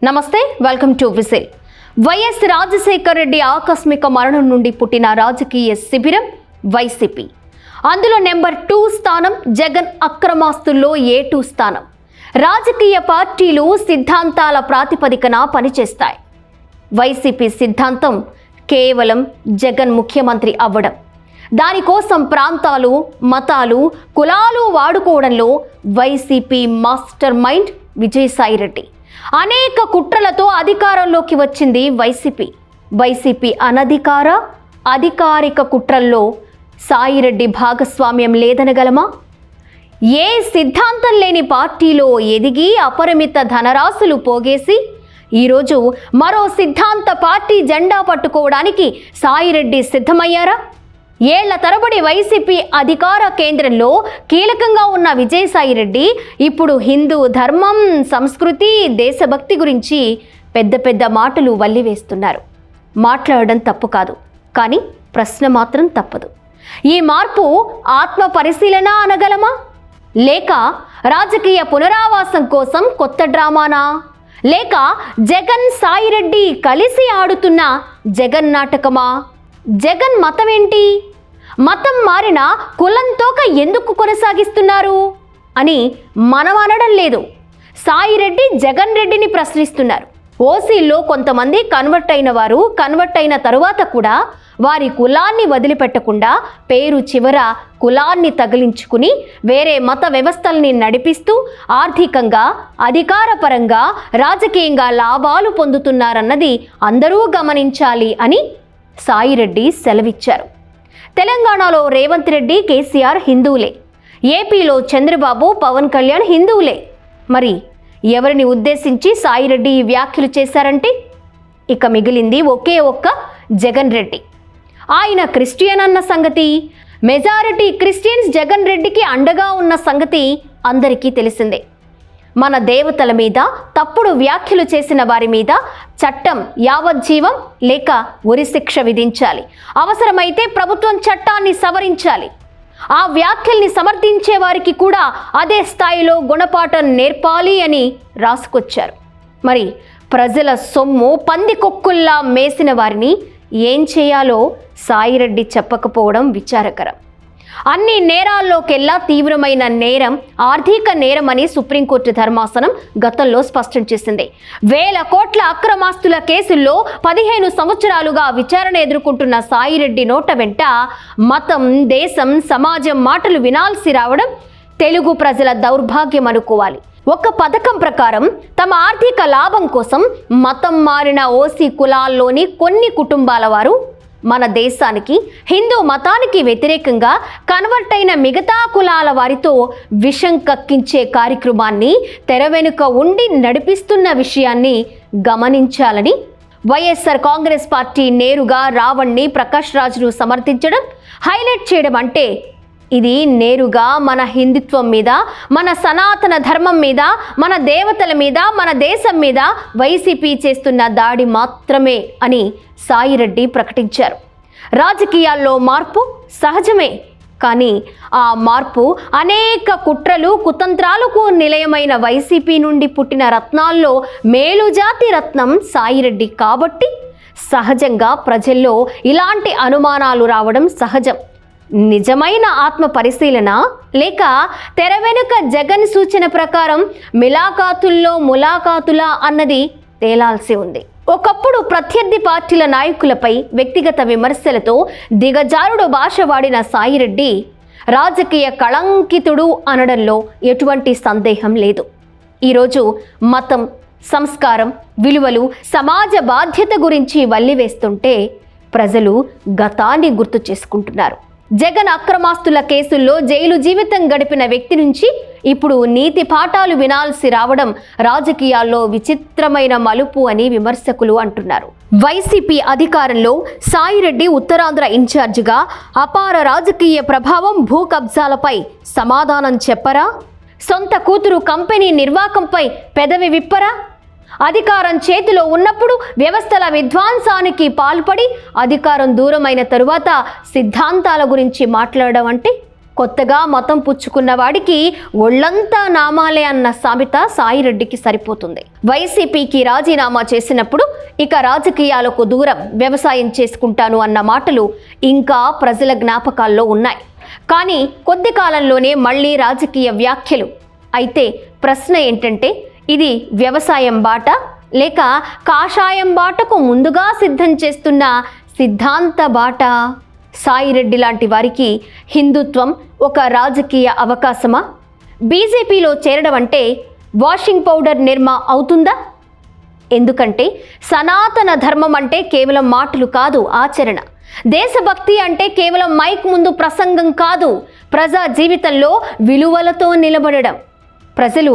నమస్తే, welcome to whistle. YS Rajasekhara Reddy ఆకస్మిక మరణం నుండి పుట్టిన రాజకీయ శిబిరం వైసీపీ. అందులో నెంబర్ 2 స్థానం జగన్, అక్రమాస్తుల్లో A2 స్థానం. రాజకీయ పార్టీలు సిద్ధాంతాల ప్రాతిపదికన పనిచేస్తాయి. వైసీపీ సిద్ధాంతం కేవలం జగన్ ముఖ్యమంత్రి అవ్వడం. దానికోసం ప్రాంతాలు, మతాలు, కులాలు వాడుకోవడంలో వైసీపీ మాస్టర్ మైండ్ విజయసాయిరెడ్డి. అనేక కుట్రలతో అధికారంలోకి వచ్చింది వైసీపీ అనధికార, అధికారిక కుట్రల్లో సాయిరెడ్డి భాగస్వామ్యం లేదనగలమా? ఏ సిద్ధాంతం లేని పార్టీలో ఎదిగి అపరిమిత ధనరాశులు పోగేసి ఈరోజు మరో సిద్ధాంత పార్టీ జెండా పట్టుకోవడానికి సాయిరెడ్డి సిద్ధమయ్యారా? ఏళ్ల తరబడి వైసీపీ అధికార కేంద్రంలో కీలకంగా ఉన్న విజయసాయిరెడ్డి ఇప్పుడు హిందూ ధర్మం, సంస్కృతి, దేశభక్తి గురించి పెద్ద పెద్ద మాటలు వల్లివేస్తున్నారు. మాట్లాడడం తప్పు కాదు, కానీ ప్రశ్న మాత్రం తప్పదు. ఈ మార్పు ఆత్మ పరిశీలన అనగలమా? లేక రాజకీయ పునరావాసం కోసం కొత్త డ్రామానా? లేక జగన్, సాయిరెడ్డి కలిసి ఆడుతున్న జగన్ నాటకమా? జగన్ మతం ఏంటి? మతం మారిన కులంతోక ఎందుకు కొనసాగిస్తున్నారు అని మనం అనడం లేదు. సాయిరెడ్డి జగన్ రెడ్డిని ప్రశ్నిస్తున్నారు. ఓసీలో కొంతమంది కన్వర్ట్ అయిన తరువాత కూడా వారి కులాన్ని వదిలిపెట్టకుండా పేరు చివర కులాన్ని తగిలించుకుని వేరే మత వ్యవస్థల్ని నడిపిస్తూ ఆర్థికంగా, అధికారపరంగా, రాజకీయంగా లాభాలు పొందుతున్నారన్నది అందరూ గమనించాలి అని సాయిరెడ్డి సెలవిచ్చారు. తెలంగాణలో రేవంత్ రెడ్డి, కేసీఆర్ హిందువులే. ఏపీలో చంద్రబాబు, పవన్ కళ్యాణ్ హిందువులే. మరి ఎవరిని ఉద్దేశించి సాయిరెడ్డి ఈ వ్యాఖ్యలు చేశారంటే ఇక మిగిలింది ఒకే ఒక్క జగన్ రెడ్డి. ఆయన క్రిస్టియన్ అన్న సంగతి, మెజారిటీ క్రిస్టియన్స్ జగన్ రెడ్డికి అండగా ఉన్న సంగతి అందరికీ తెలిసిందే. మన దేవతల మీద తప్పుడు వ్యాఖ్యలు చేసిన వారి మీద చట్టం యావజ్జీవం లేక ఉరిశిక్ష విధించాలి. అవసరమైతే ప్రభుత్వం చట్టాన్ని సవరించాలి. ఆ వ్యాఖ్యల్ని సమర్థించే వారికి కూడా అదే స్థాయిలో గుణపాఠం నేర్పాలి అని రాసుకొచ్చారు. మరి ప్రజల సొమ్ము పందికొక్కుల్లా మేసిన వారిని ఏం చేయాలో సాయిరెడ్డి చెప్పకపోవడం విచారకరం. అన్ని నేరాల్లోకెల్లా తీవ్రమైన నేరం ఆర్థిక నేరం అని సుప్రీంకోర్టు ధర్మాసనం గతంలో స్పష్టం చేసింది. వేల కోట్ల అక్రమాస్తుల కేసుల్లో 15 సంవత్సరాలుగా విచారణ ఎదుర్కొంటున్న సాయిరెడ్డి నోట వెంట మతం, దేశం, సమాజం మాటలు వినాల్సి రావడం తెలుగు ప్రజల దౌర్భాగ్యం అనుకోవాలి. ఒక పథకం ప్రకారం తమ ఆర్థిక లాభం కోసం మతం మారిన ఓసీ కులాల్లోని కొన్ని కుటుంబాల వారు మన దేశానికి, హిందూ మతానికి వ్యతిరేకంగా కన్వర్ట్ అయిన మిగతా కులాల వారితో విషం కక్కించే కార్యక్రమాన్ని తెర వెనుక ఉండి నడిపిస్తున్న విషయాన్ని గమనించాలని వైఎస్ఆర్ కాంగ్రెస్ పార్టీ నేరుగా రావణ్ణి, ప్రకాష్ రాజ్ను సమర్థించడం, హైలైట్ చేయడం అంటే ఇది నేరుగా మన హిందుత్వం మీద, మన సనాతన ధర్మం మీద, మన దేవతల మీద, మన దేశం మీద వైసీపీ చేస్తున్న దాడి మాత్రమే అని సాయిరెడ్డి ప్రకటించారు. రాజకీయాల్లో మార్పు సహజమే, కానీ ఆ మార్పు అనేక కుట్రలు, కుతంత్రాలకు నిలయమైన వైసీపీ నుండి పుట్టిన రత్నాల్లో మేలుజాతి రత్నం సాయిరెడ్డి కాబట్టి సహజంగా ప్రజల్లో ఇలాంటి అనుమానాలు రావడం సహజం. నిజమైన ఆత్మ పరిశీలన లేక తెర వెనుక జగన్ సూచన ప్రకారం మిలాఖాతుల్లో ములాఖాతులా అన్నది తేలాల్సి ఉంది. ఒకప్పుడు ప్రత్యర్థి పార్టీల నాయకులపై వ్యక్తిగత విమర్శలతో దిగజారుడు భాష వాడిన సాయిరెడ్డి రాజకీయ కళంకితుడు అనడంలో ఎటువంటి సందేహం లేదు. ఈరోజు మతం, సంస్కారం, విలువలు, సమాజ బాధ్యత గురించి వల్లివేస్తుంటే ప్రజలు గతాన్ని గుర్తు చేసుకుంటున్నారు. జగన్ అక్రమాస్తుల కేసుల్లో జైలు జీవితం గడిపిన వ్యక్తి నుంచి ఇప్పుడు నీతి పాఠాలు వినాల్సి రావడం రాజకీయాల్లో విచిత్రమైన మలుపు అని విమర్శకులు అంటున్నారు. వైసీపీ అధికారంలో సాయిరెడ్డి ఉత్తరాంధ్ర ఇన్ఛార్జిగా అపార రాజకీయ ప్రభావం, భూ కబ్జాలపై సమాధానం చెప్పరా? సొంత కూతురు కంపెనీ నిర్వాకంపై పెదవి విప్పరా? అధికారం చేతిలో ఉన్నప్పుడు వ్యవస్థల విధ్వంసానికి పాల్పడి అధికారం దూరమైన తరువాత సిద్ధాంతాల గురించి మాట్లాడడం అంటే కొత్తగా మతం పుచ్చుకున్న వాడికి ఒళ్ళంతా నామాలే అన్న సామెత సాయిరెడ్డికి సరిపోతుంది. వైసీపీకి రాజీనామా చేసినప్పుడు ఇక రాజకీయాలకు దూరం వ్యవసాయం చేసుకుంటాను అన్న మాటలు ఇంకా ప్రజల జ్ఞాపకాల్లో ఉన్నాయి. కానీ కొద్ది కాలంలోనే మళ్ళీ రాజకీయ వ్యాఖ్యలు. అయితే ప్రశ్న ఏంటంటే, ఇది వ్యవసాయం బాట లేక కాషాయం బాటకు ముందుగా సిద్ధం చేస్తున్న సిద్ధాంత బాట? సాయిరెడ్డి లాంటి వారికి హిందుత్వం ఒక రాజకీయ అవకాశమా? బీజేపీలో చేరడం అంటే వాషింగ్ పౌడర్ నిర్మా అవుతుందా? ఎందుకంటే సనాతన ధర్మం అంటే కేవలం మాటలు కాదు, ఆచరణ. దేశభక్తి అంటే కేవలం మైక్ ముందు ప్రసంగం కాదు, ప్రజా జీవితంలో విలువలతో నిలబడడం. ప్రజలు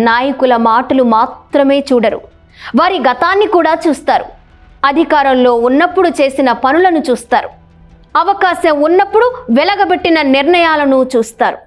నాయకుల మాటలు మాత్రమే చూడరు, వారి గతాన్ని కూడా చూస్తారు. అధికారంలో ఉన్నప్పుడు చేసిన పనులను చూస్తారు, అవకాశం ఉన్నప్పుడు వెలగబెట్టిన నిర్ణయాలను చూస్తారు.